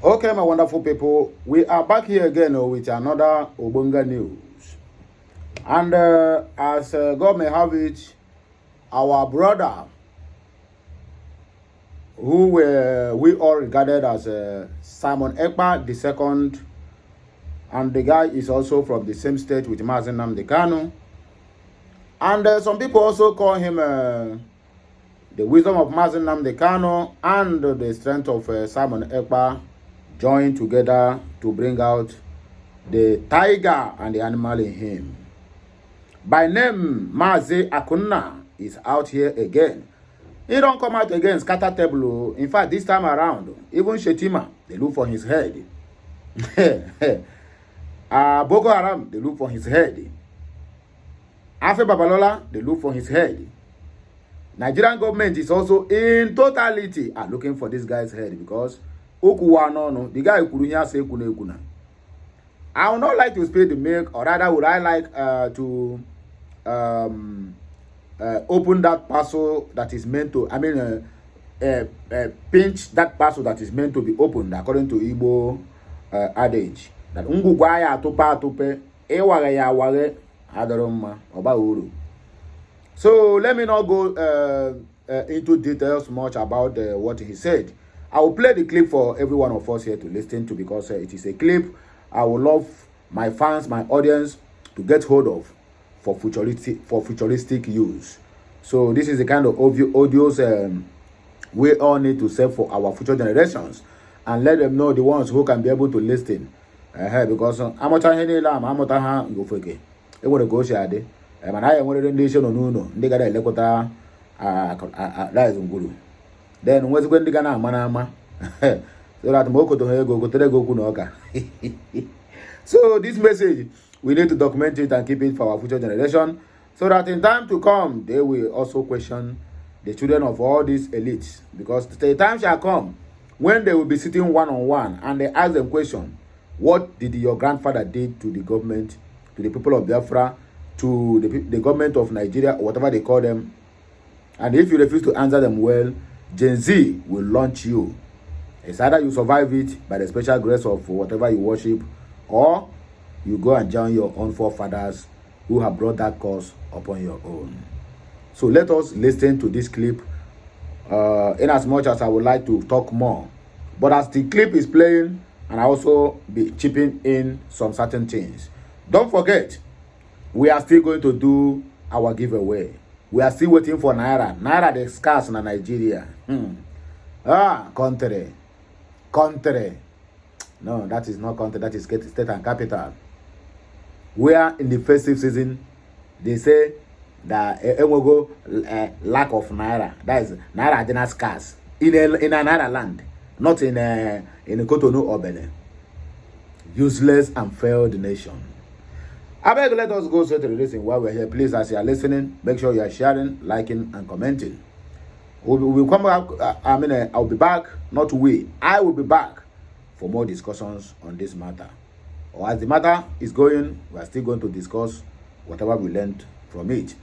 Okay, my wonderful people, we are back here again with another Obunga news. And as God may have it, our brother, who we all regarded as Simon Ekpa the second, and the guy is also from the same state with Mazen Nnamdi Kanu. And some people also call him the wisdom of Mazen Nnamdi Kanu and the strength of Simon Ekpa joined together to bring out the tiger and the animal in him. By name, Mazi Akunna is out here again. He don't come out again, scatter table. In fact, this time around, even Shetima, they look for his head. Boko Haram, they look for his head. Afe Babalola, they look for his head. Nigerian government is also in totality looking for this guy's head because the guy Ukurunya say Kuna. I would not like to spill the milk, or rather would I like to open that parcel that is meant to, pinch that parcel that is meant to be opened according to Igbo adage. That Ungugwaya atopa atope, eware ya ware, adoroma, oba uru. So let me not go into details much about what he said. I will play the clip for every one of us here to listen to because it is a clip I would love my fans, my audience to get hold of for futuristic use. So this is the kind of audios we all need to save for our future generations and let them know the ones who can be able to listen. Because I'm not go fake. It would go shade. And I am one of the nation on Uno. They got a lekota then what's going to Gana Manama? So that Moko to go to Kunoka. So this message we need to document it and keep it for our future generation, so that in time to come they will also question the children of all these elites, because the time shall come when they will be sitting one-on-one and they ask them question, what did your grandfather did to the government, to the people of Biafra, to the government of Nigeria, or whatever they call them? And if you refuse to answer them well, Gen Z will launch you. It's either you survive it by the special grace of whatever you worship, or you go and join your own forefathers who have brought that cause upon your own. So let us listen to this clip in as much as I would like to talk more. But as the clip is playing, and I also be chipping in some certain things. Don't forget, we are still going to do our giveaway. We are still waiting for Naira. Naira is scarce in Nigeria. Country. No, that is not country. That is state and capital. We are in the festive season. They say that it will go lack of Naira. That is Naira is not scarce in another land, not in Cotonou or Benin. Useless and failed nation. I beg, let us go straight to the listen while we're here. Please, as you are listening, make sure you are sharing, liking, and commenting. We'll come back. I'll be back. Not we. I will be back for more discussions on this matter. Or as the matter is going, we are still going to discuss whatever we learned from it.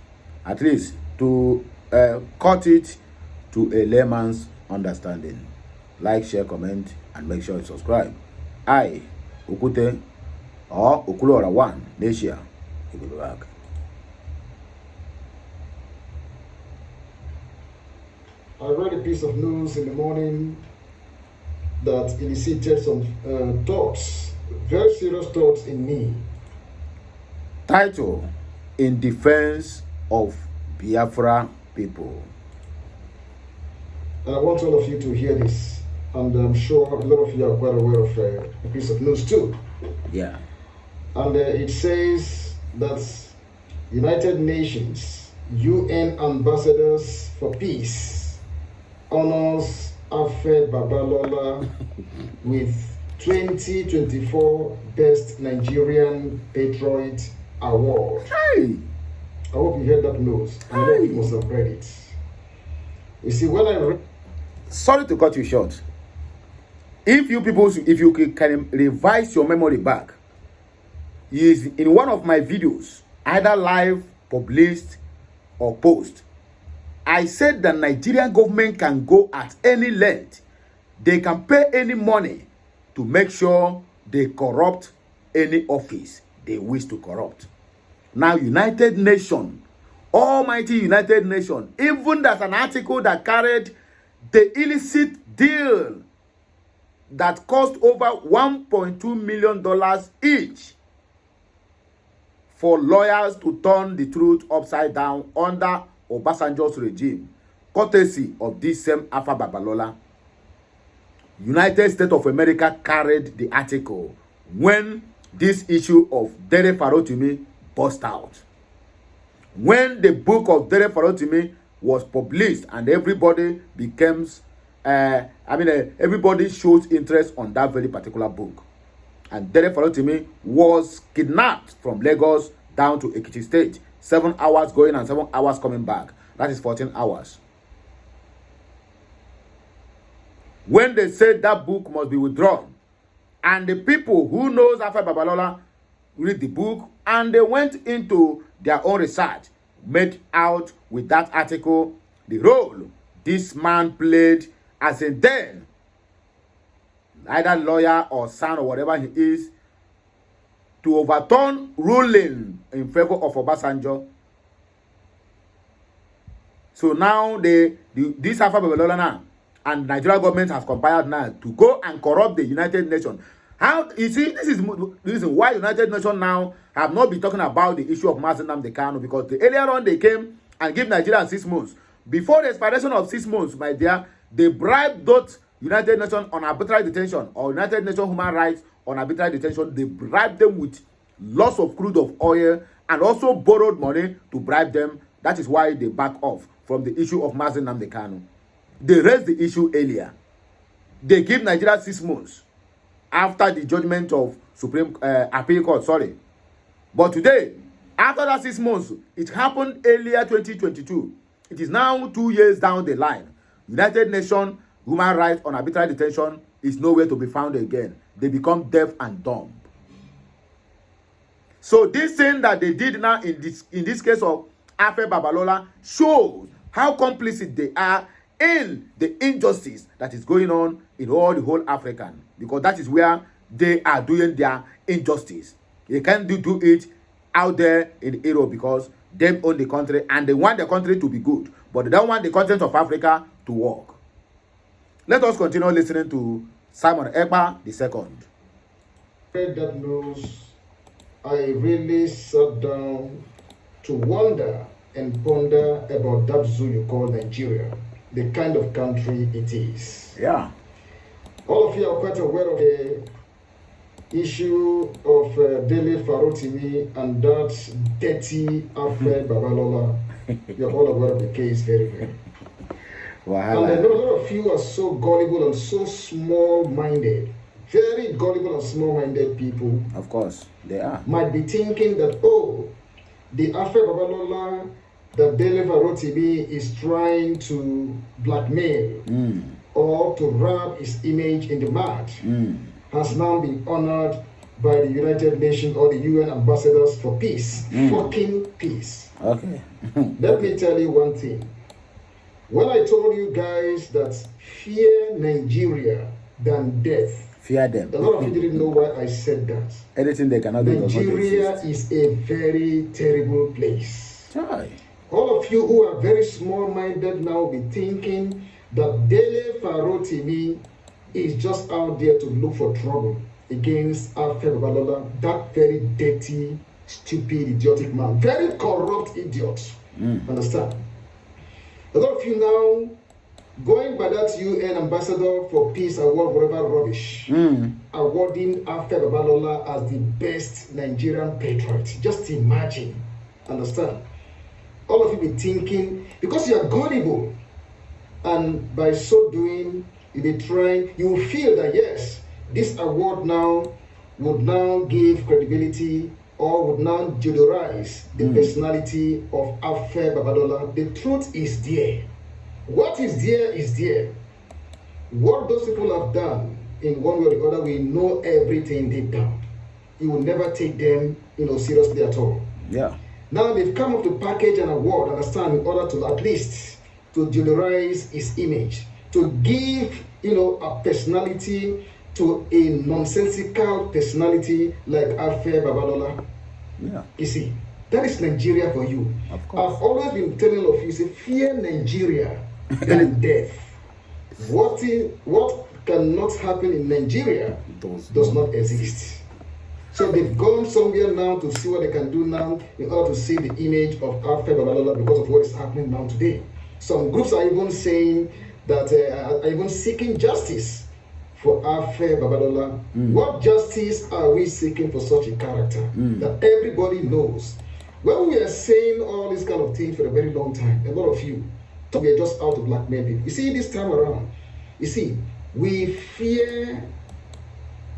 At least to cut it to a layman's understanding. Like, share, comment, and make sure you subscribe. I, Okute, or Okulora 1, Asia, will be back. I read a piece of news in the morning that elicited some thoughts, very serious thoughts in me. Title: In Defense of Biafra People. And I want all of you to hear this, and I'm sure a lot of you are quite aware of a piece of news too. Yeah. And it says that United Nations UN ambassadors for peace honors Afe Babalola with 2024 Best Nigerian Patriot Award. Hey. I hope you heard that news. I know you must have read it. You see, when I read... Sorry to cut you short. If you can revise your memory back, is in one of my videos, either live, published, or post, I said the Nigerian government can go at any length. They can pay any money to make sure they corrupt any office they wish to corrupt. Now, United Nations, Almighty United Nations, even there's an article that carried the illicit deal that cost over $1.2 million each for lawyers to turn the truth upside down under Obasanjo's regime, courtesy of this same Alpha Babalola. United States of America carried the article when this issue of Dere Farotimi burst out. When the book of Dere Farotimi was published and everybody becomes, everybody shows interest on that very particular book. And Dere Farotimi was kidnapped from Lagos down to Ekiti State. 7 hours going and 7 hours coming back. That is 14 hours. When they said that book must be withdrawn, and the people who knows Alpha Babalola read the book, and they went into their own research, made out with that article the role this man played as a then either lawyer or son or whatever he is, to overturn ruling in favor of Obasanjo. So now this Alpha Babalola now and Nigeria government has compiled now to go and corrupt the United Nations. How you see, this is the reason why United Nations now have not been talking about the issue of Mazi Nnamdi Kanu, because earlier on they came and give Nigeria 6 months. Before the expiration of 6 months, my dear, they bribed those United Nations on arbitrary detention or United Nations human rights on arbitrary detention. They bribed them with lots of crude of oil and also borrowed money to bribe them. That is why they back off from the issue of Mazi Nnamdi Kanu. They raised the issue earlier. They give Nigeria 6 months after the judgment of Supreme Appeal Court, sorry. But today, after that 6 months, it happened earlier 2022. It is now 2 years down the line. United Nations human rights on arbitrary detention is nowhere to be found again. They become deaf and dumb. So this thing that they did now in this case of Alpha Babalola shows how complicit they are in the injustice that is going on in all the whole African, because that is where they are doing their injustice. They can't do it out there in Europe because they own the country and they want the country to be good, but they don't want the continent of Africa to work. Let us continue listening to Simon Ekpa the second. Read that news, I really sat down to wonder and ponder about that zoo you call Nigeria, the kind of country it is. Yeah. All of you are quite aware of the issue of Dele Farotimi and that dirty Alfred Babalola. You're all aware of the case very well. Wow. And I know a lot of you are so gullible and so small-minded, very gullible and small-minded people. Of course, they are. Might be thinking that, oh, the Alfred Babalola that Dele Farotimi is trying to blackmail or to wrap his image in the mud has now been honored by the United Nations or the UN ambassadors for peace. Fucking peace. Okay. Let me tell you one thing. When I told you guys that fear Nigeria than death, fear them. A lot of you didn't know why I said that. Anything they cannot do. Nigeria is a very terrible place. Try. All of you who are very small-minded now be thinking that Dele Farotimi is just out there to look for trouble against Alfred Babalola, that very dirty, stupid, idiotic man. Very corrupt idiot. Understand? A lot of you now, going by that UN Ambassador for Peace Award, whatever rubbish, awarding Alfred Babalola as the best Nigerian patriot. Just imagine. Understand? All of you be thinking, because you are gullible, and by so doing, you be trying, you will feel that yes, this award now would now give credibility or would now judicize the personality of Alfred Babalola. The truth is there. What is there is there. What those people have done in one way or the other, we know everything they've done. You will never take them, seriously at all. Yeah. Now they've come up to package an award, understand, in order to at least to judicize his image, to give, a personality to a nonsensical personality like Afe Babalola. Yeah. You see, that is Nigeria for you. Of course. I've always been telling all of you, say, fear Nigeria than death. What cannot happen in Nigeria does not exist. So they've gone somewhere now to see what they can do now in order to see the image of Afe Babalola because of what is happening now today. Some groups are even saying that are even seeking justice for Afe Babalola. What justice are we seeking for such a character that everybody knows? When we are saying all these kind of things for a very long time, a lot of you thought we are just out to blackmail people. You see, this time around, you see, we fear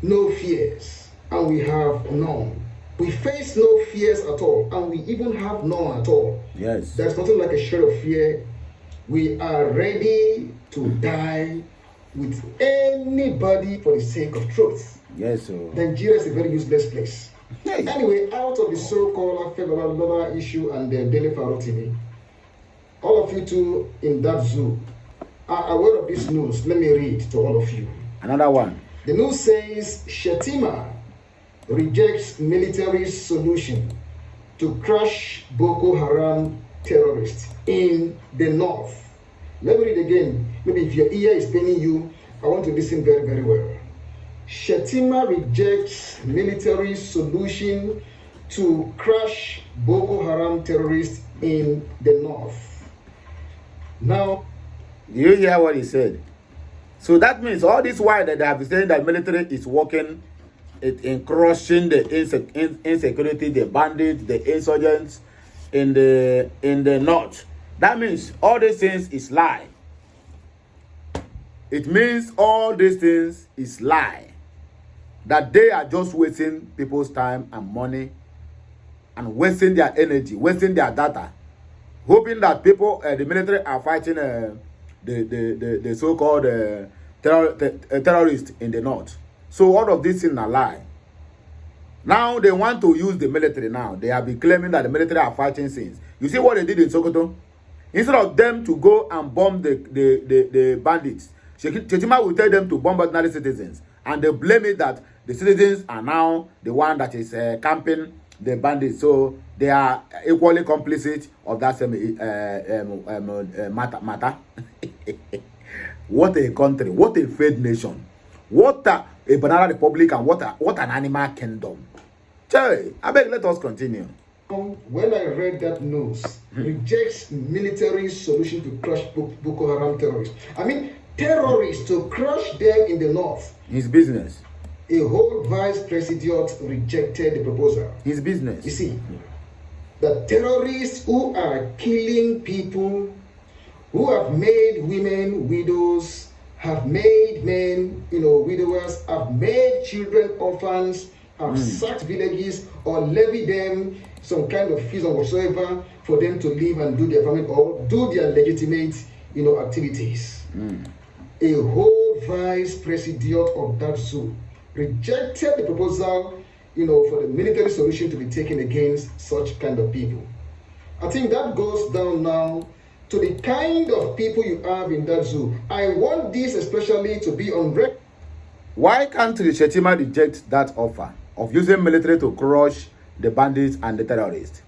no fears, and we have none. We face no fears at all, and we even have none at all. Yes. There's nothing like a shred of fear. We are ready to die with anybody for the sake of truth. Yes, sir. Nigeria is a very useless place. Hey. Anyway, out of the so-called Afe Babalola issue and the Dele Farotimi, all of you two in that zoo are aware of this news. Let me read to all of you. Another one. The news says Shetima rejects military solution to crush Boko Haram terrorists in the north. Let me read again. Maybe if your ear is paining you, I want to listen very, very well. Shetima rejects military solution to crush Boko Haram terrorists in the north. Now, you hear what he said? So that means all this while that they have been saying that military is working in crushing the insecurity, the bandits, the insurgents in the north. That means all these things is lie. It means all these things is lie. That they are just wasting people's time and money and wasting their energy, wasting their data, hoping that people, the military are fighting the so-called terrorists in the north. So all of this things are lie. Now they want to use the military now. They have been claiming that the military are fighting since. You see what they did in Sokoto? Instead of them to go and bomb the bandits, Shetima will tell them to bomb ordinary citizens. And they blame it that the citizens are now the one that is camping the bandits. So they are equally complicit of that same matter. What a country, what a failed nation, what a banana republic, and what an animal kingdom. Che, I beg, let us continue. When I read that news, rejects military solution to crush Boko Haram terrorists. I mean, terrorists to crush them in the north. His business. A whole vice president rejected the proposal. His business. You see, the terrorists who are killing people, who have made women widows, have made men, widowers, have made children orphans, have sacked villages or levied them some kind of fees or whatsoever for them to live and do their family or do their legitimate, activities. A whole vice president of that zoo rejected the proposal, for the military solution to be taken against such kind of people. I think that goes down now to the kind of people you have in that zoo. I want this especially to be on record. Why can't the Shetima reject that offer of using military to crush the bandits and the terrorists?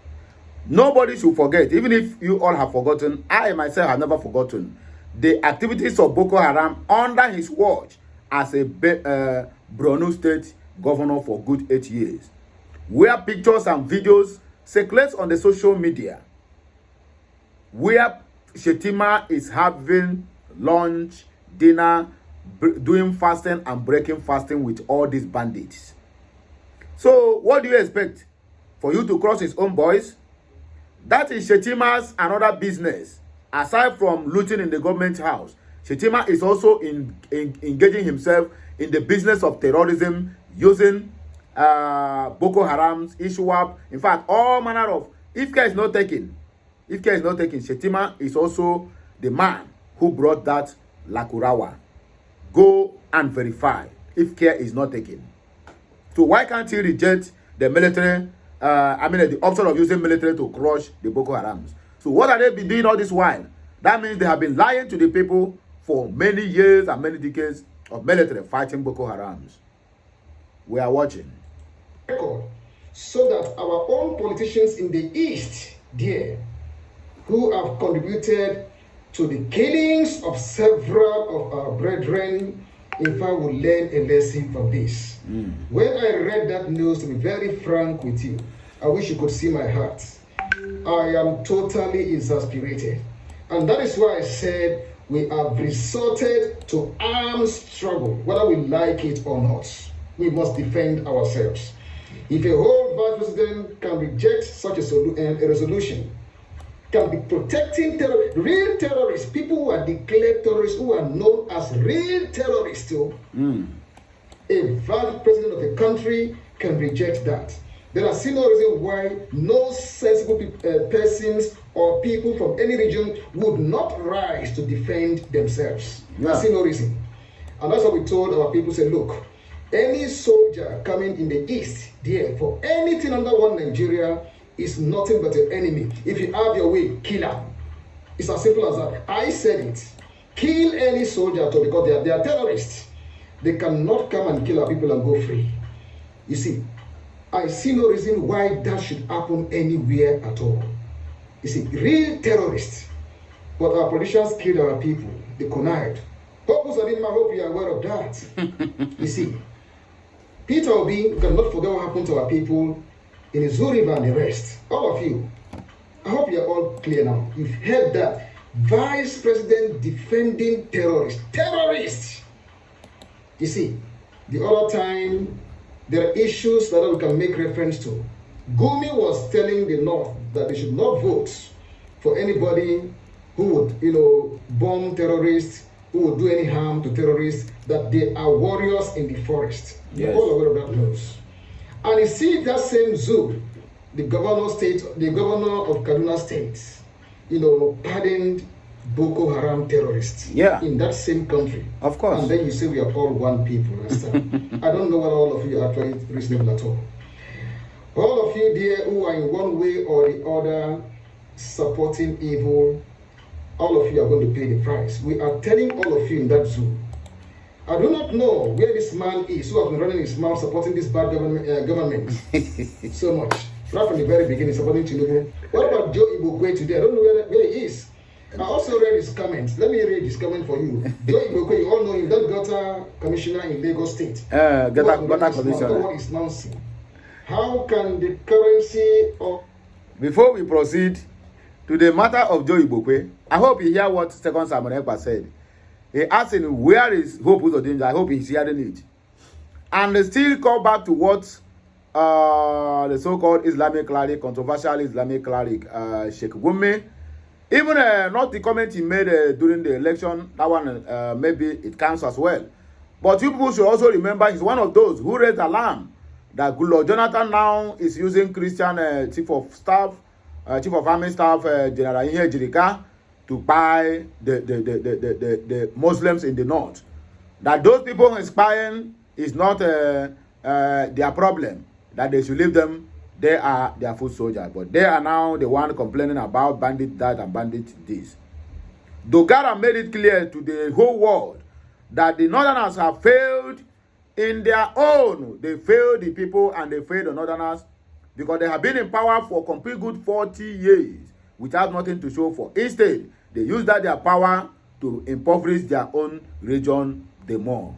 Nobody should forget, even if you all have forgotten, I myself have never forgotten the activities of Boko Haram under his watch as a Borno State governor for good 8 years, where pictures and videos circulate on the social media, where Shetima is having lunch, dinner, doing fasting and breaking fasting with all these bandits. So what do you expect? For you to cross his own boys? That is Shetima's another business. Aside from looting in the government house, Shetima is also engaging himself in the business of terrorism, using Boko Haram's ISWAP. In fact, all manner of, if care is not taken, Shetima is also the man who brought that Lakurawa. Go and verify if care is not taken. So why can't he reject the military, the option of using military to crush the Boko Harams? So what are they doing all this while? That means they have been lying to the people for many years and many decades of military fighting Boko Harams. We are watching. So that our own politicians in the East, there, who have contributed to the killings of several of our brethren, in fact, will learn a lesson from this. When I read that news, to be very frank with you, I wish you could see my heart. I am totally exasperated. And that is why I said we have resorted to armed struggle, whether we like it or not. We must defend ourselves. If a whole vice president can reject such a resolution, can be protecting real terrorists, people who are declared terrorists, who are known as real terrorists too, a vice president of a country can reject that. There is no reason why no sensible persons or people from any region would not rise to defend themselves. There's no reason. And that's what we told our people, say, look, any soldier coming in the East, there, for anything under one Nigeria, is nothing but an enemy. If you have your way, kill him. It's as simple as that. I said it. Kill any soldier too, because they are terrorists. They cannot come and kill our people and go free. You see, I see no reason why that should happen anywhere at all. You see, real terrorists. But our politicians killed our people. They connived. I hope you are aware of that. You see, Peter Obi, we cannot forget what happened to our people in the Zoo River and the rest. All of you. I hope you are all clear now. You've heard that. Vice President defending terrorists. Terrorists! You see, the other time, there are issues that we can make reference to. Gumi was telling the North that they should not vote for anybody who would, bomb terrorists, who would do any harm to terrorists, that they are warriors in the forest. Yes. You're all aware of that news. And you see that same zoo, the governor of Kaduna State, pardoned Boko Haram terrorists in that same country. Of course. And then you say we are all one people. I don't know whether all of you are actually reasonable at all. All of you there who are in one way or the other supporting evil, all of you are going to pay the price. We are telling all of you in that zoo. I do not know where this man is, who has been running his mouth supporting this bad government so much. Right from the very beginning, supporting Tinubu. What about Joe Ibokwe today? I don't know where he is. I also read his comments. Let me read his comment for you. Joe Ibokwe, you all know him, that Govt commissioner in Lagos State. Govt commissioner. What is nonsense? How can the currency of... Before we proceed to the matter of Joe Ibokwe, I hope you hear what Second Samuel Ekpa said. He asked him, where is Hope Uzodinja? I hope he's hearing it. And they still call back to what the so-called Islamic cleric, controversial Islamic cleric, Sheikh Gumi, even not the comment he made during the election, that one maybe it counts as well. But you people should also remember he's one of those who raised alarm that Goodluck Jonathan now is using Christian chief of staff, chief of army staff, General Ihe Jirika, to buy the Muslims in the north. That those people inspiring is not their problem. That they should leave them. They are their foot soldiers. But they are now the one complaining about bandit that and bandit this. Dogara made it clear to the whole world that the northerners have failed in their own. They failed the people and they failed the northerners because they have been in power for a complete good 40 years without nothing to show for. Instead, they use that their power to impoverish their own region the more.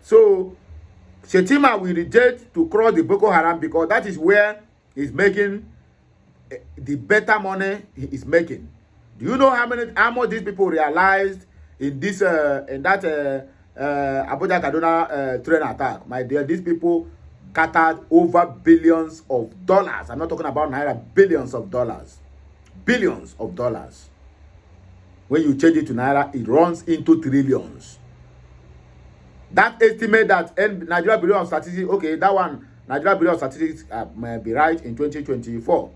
So, Shetima will reject to cross the Boko Haram because that is where he's making the better money he is making. Do you know how much these people realized in this Abuja Kaduna train attack? My dear, these people scattered over billions of dollars. I'm not talking about naira, billions of dollars. Billions of dollars. When you change it to naira, it runs into trillions. That estimate that Nigeria Bureau of Statistics, okay, that one, Nigeria Bureau of Statistics may be right in 2024.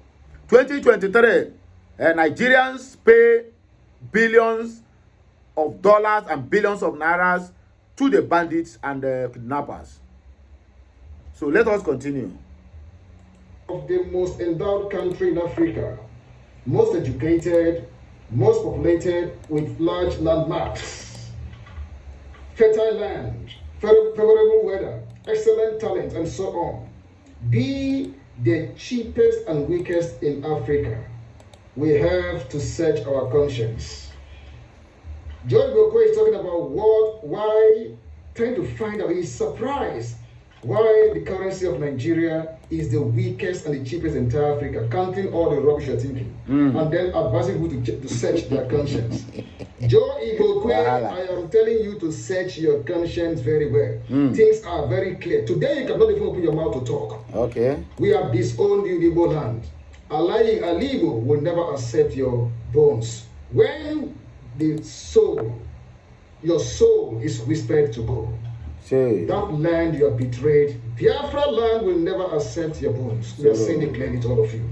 2023, Nigerians pay billions of dollars and billions of nairas to the bandits and the kidnappers. So let us continue. Of the most endowed country in Africa, most educated, most populated, with large landmarks. fertile land, favorable weather, excellent talent, and so on, be the cheapest and weakest in Africa, we have to search our conscience. George Boko is talking about why, trying to find out, he's surprised why the currency of Nigeria is the weakest and the cheapest in entire Africa, counting all the rubbish you're thinking, and then advising people to search their conscience. Joe Ibokwe, I am telling you to search your conscience very well. Things are very clear. Today, you cannot even open your mouth to talk. Okay. We have disowned the Igbo land. Alibo will never accept your bones. When the soul, your soul is whispered to go, that land you have betrayed, Biafra land will never accept your bones. We are saying it clearly to all of you.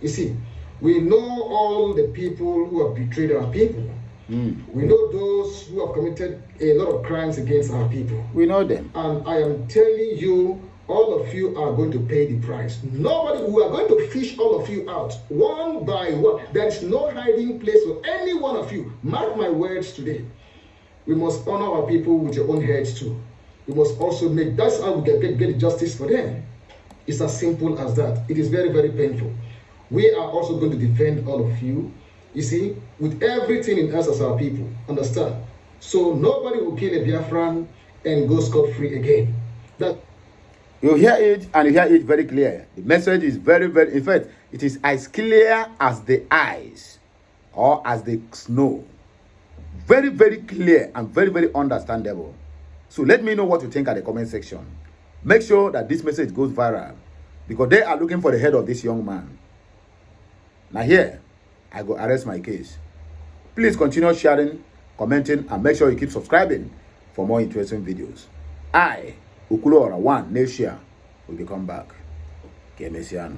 You see, we know all the people who have betrayed our people. We know those who have committed a lot of crimes against our people. We know them. And I am telling you, all of you are going to pay the price. Nobody, we are going to fish all of you out, one by one. There is no hiding place for any one of you. Mark my words today. We must honor our people with your own heads too. We must also make, that's how we get justice for them. It's as simple as that. It is very, very painful. We are also going to defend all of you, you see, with everything in us as our people. Understand? So nobody will kill a Biafran and go scot-free again. That you hear it, and you hear it very clear. The message is very, very, in fact, it is as clear as the eyes or as the snow. Very, very clear and very, very understandable. So let me know what you think at the comment section. Make sure that this message goes viral, because they are looking for the head of this young man. Now here, I go arrest my case. Please continue sharing, commenting, and make sure you keep subscribing for more interesting videos. I, Ukulora 1 Nation, will be come back. Ke Mesiano.